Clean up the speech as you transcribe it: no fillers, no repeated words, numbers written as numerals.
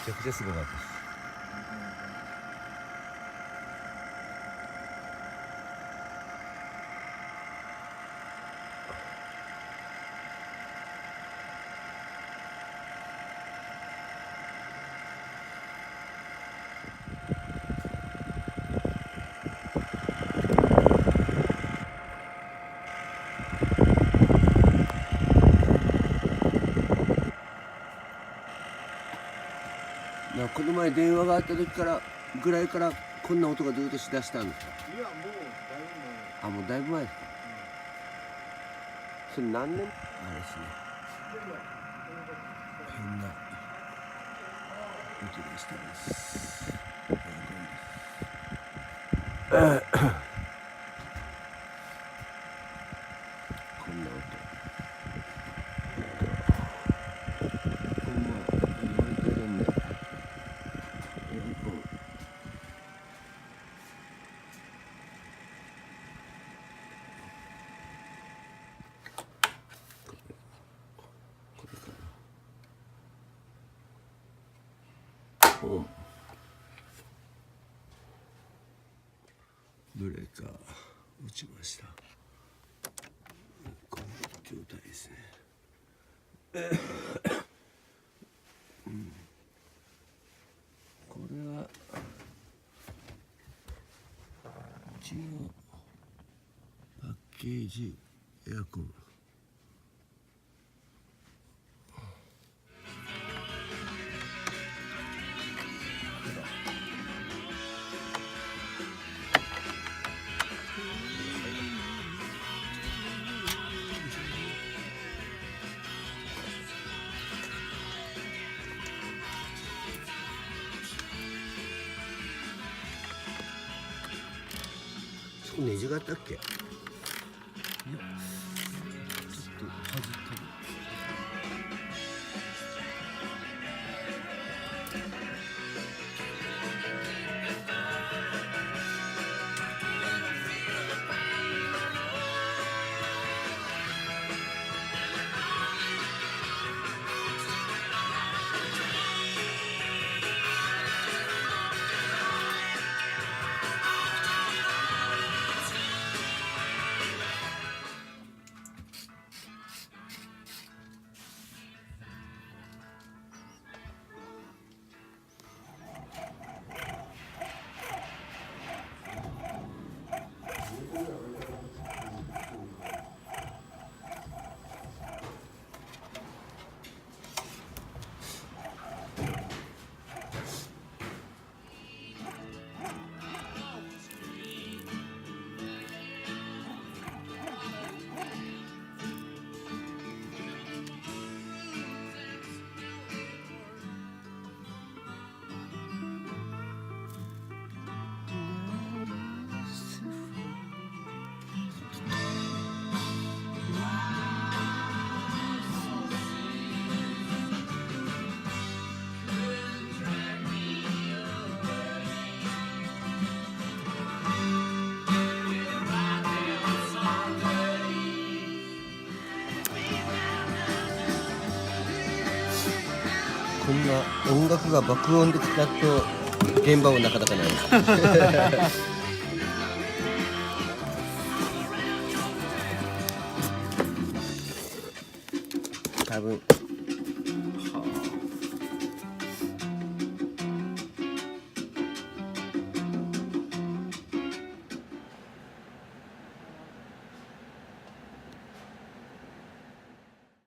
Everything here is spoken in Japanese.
ちゃくちゃすごかったです。この前電話があった時からぐらいからこんな音がずっとしだしたんですか？いやもうだいぶ前。あ、もうだいぶ前ですか？それ何年？あれですね。変な音がしてます。こんな音。ほんま言われてるんで。ブレーカー落ちました。こんな状態ですね。これは一応パッケージエアコン。そこネジがあったっけ？いや、ちょっと外ったり。こんな音楽が爆音で使うと現場はなかなかないです。多分